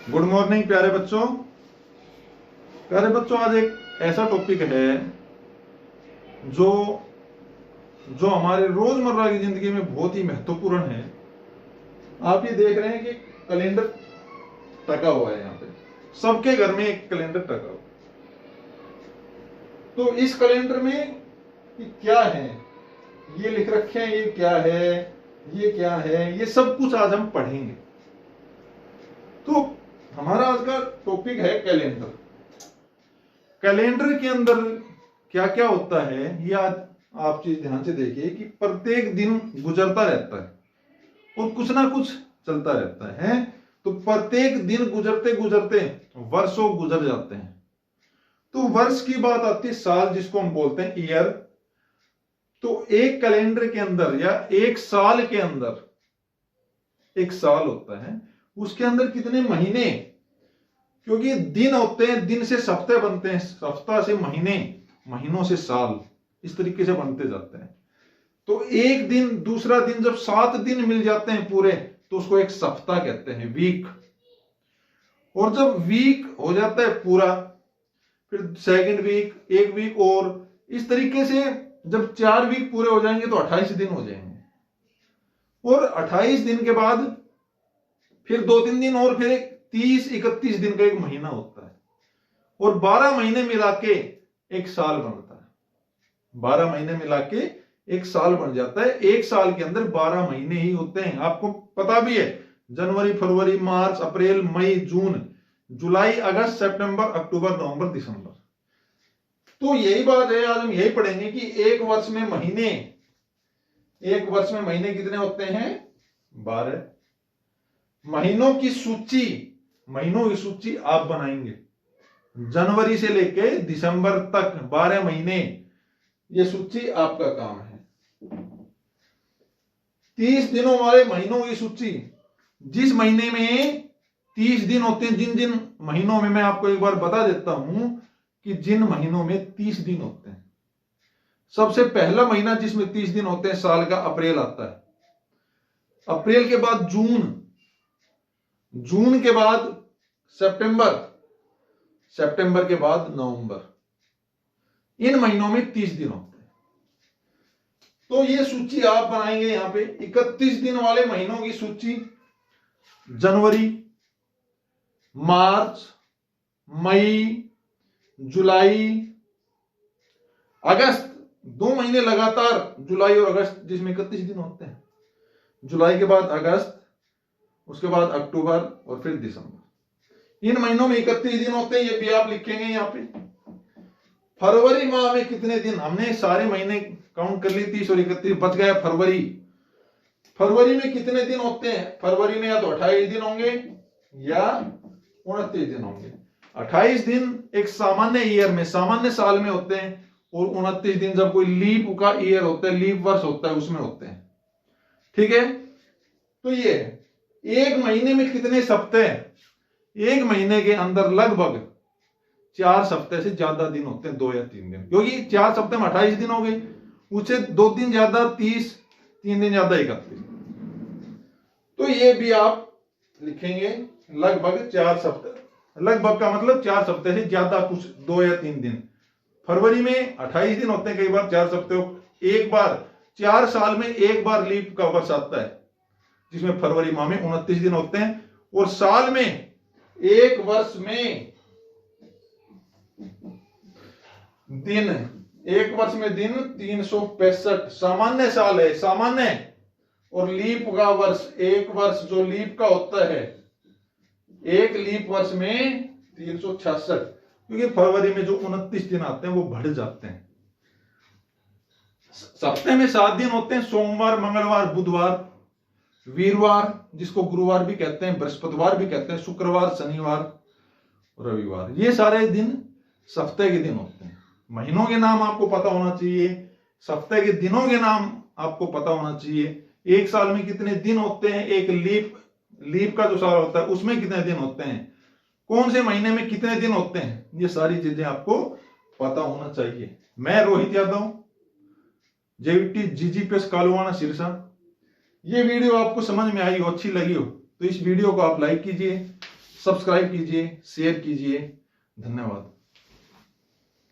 Good morning प्यारे बच्चों। आज एक ऐसा टॉपिक है जो जो हमारे रोजमर्रा की जिंदगी में बहुत ही महत्वपूर्ण है। आप ये देख रहे हैं कि कैलेंडर टका हुआ है, यहाँ पे सबके घर में एक कैलेंडर टका हुआ। तो इस कैलेंडर में क्या है, ये लिख रखे हैं, ये क्या है, ये क्या है, ये सब कुछ आज हम पढ़ेंगे। तो हमारा आज का टॉपिक है कैलेंडर। कैलेंडर के अंदर क्या क्या होता है ये आज आप चीज ध्यान से देखिए कि प्रत्येक दिन गुजरता रहता है और कुछ ना कुछ चलता रहता है। तो प्रत्येक दिन गुजरते गुजरते वर्षों गुजर जाते हैं। तो वर्ष की बात आती है साल, जिसको हम बोलते हैं ईयर। तो एक कैलेंडर के अंदर या एक साल के अंदर एक साल होता है, उसके अंदर कितने महीने, क्योंकि दिन होते हैं, दिन से सप्ताह बनते हैं, सप्ताह से महीने, महीनों से साल, इस तरीके से बनते जाते हैं। तो एक दिन दूसरा दिन जब 7 दिन मिल जाते हैं पूरे, तो उसको एक सप्ताह कहते हैं, वीक। और जब वीक हो जाता है पूरा, फिर सेकंड वीक, एक वीक, और इस तरीके से जब 4 वीक पूरे हो जाएंगे तो 28 दिन हो जाएंगे। और 28 दिन के बाद फिर 2-3 दिन और, फिर 30-31 दिन का एक महीना होता है। और 12 महीने मिला के एक साल बनता है। 12 महीने मिला के एक साल बन जाता है। एक साल के अंदर 12 महीने ही होते हैं। आपको पता भी है, जनवरी, फरवरी, मार्च, अप्रैल, मई, जून, जुलाई, अगस्त, सितंबर, अक्टूबर, नवंबर, दिसंबर। तो यही बात है, आज हम यही पढ़ेंगे कि एक वर्ष में महीने कितने होते हैं? 12। महीनों की सूची आप बनाएंगे। जनवरी से लेके दिसंबर तक 12 महीने, ये सूची आपका काम है। 30 दिनों वाले महीनों की सूची, जिस महीने में 30 दिन होते हैं, जिन महीनों में, मैं आपको एक बार बता देता हूं कि जिन महीनों में 30 दिन होते हैं, सबसे पहला महीना जिसमें 30 दिन होते हैं साल का, अप्रैल आता है। अप्रैल के बाद जून के बाद सितंबर के बाद नवंबर। इन महीनों में 30 दिन होते हैं। तो ये सूची आप बनाएंगे यहां पे 31 दिन वाले महीनों की सूची। जनवरी, मार्च, मई, जुलाई, अगस्त, 2 महीने लगातार, जुलाई और अगस्त, जिसमें 31 दिन होते हैं। जुलाई के बाद अगस्त, उसके बाद अक्टूबर और फिर दिसंबर। इन महीनों में 31 दिन होते हैं, ये भी आप लिखेंगे यहां पे। फरवरी माह में कितने दिन, हमने सारे महीने काउंट कर ली, 30 और 31, बच गया फरवरी में कितने दिन होते हैं? फरवरी में या तो 28 दिन होंगे या 29 दिन होंगे। 28 दिन एक सामान्य ईयर में, सामान्य साल में होते हैं, और 29 दिन जब कोई लीप का ईयर होता है, लीप वर्ष होता है, उसमें होते हैं। ठीक है, तो ये एक महीने में कितने सप्ताह? एक महीने के अंदर लगभग 4 सप्ताह से ज्यादा दिन होते हैं, 2 या 3 दिन, क्योंकि 4 सप्ताह में 28 दिन हो गए, उससे 2 दिन ज्यादा 30, 3 दिन ज्यादा 31। तो ये भी आप लिखेंगे, लगभग 4 सप्ताह। लगभग का मतलब 4 सप्ताह से ज्यादा, कुछ 2 या 3 दिन। फरवरी में 28 दिन होते हैं, कई बार 4 सप्ताह। एक बार 4 साल में एक बार लीप का वर्ष आता है, जिसमें फरवरी माह में 29 दिन होते हैं। और साल में, एक वर्ष में दिन 365 सामान्य साल है, सामान्य। और लीप का वर्ष, एक वर्ष जो लीप का होता है, एक लीप वर्ष में 366, क्योंकि फरवरी में जो 29 दिन आते हैं वो बढ़ जाते हैं। सप्ताह में 7 दिन होते हैं, सोमवार, मंगलवार, बुधवार, वीरवार, जिसको गुरुवार भी कहते हैं, बृहस्पतिवार भी कहते हैं, शुक्रवार, शनिवार, रविवार। ये सारे दिन सप्ताह के दिन होते हैं। महीनों के नाम आपको पता होना चाहिए, सप्ताह के दिनों के नाम आपको पता होना चाहिए। एक साल में कितने दिन होते हैं, एक लीप का जो साल होता है उसमें कितने दिन होते हैं, कौन से महीने में कितने दिन होते हैं, ये सारी चीजें आपको पता होना चाहिए। मैं रोहित यादव, जेवीटी जीजीपीएस कालुवाना सिरसा। ये वीडियो आपको समझ में आई हो, अच्छी लगी हो, तो इस वीडियो को आप लाइक कीजिए, सब्सक्राइब कीजिए, शेयर कीजिए। धन्यवाद।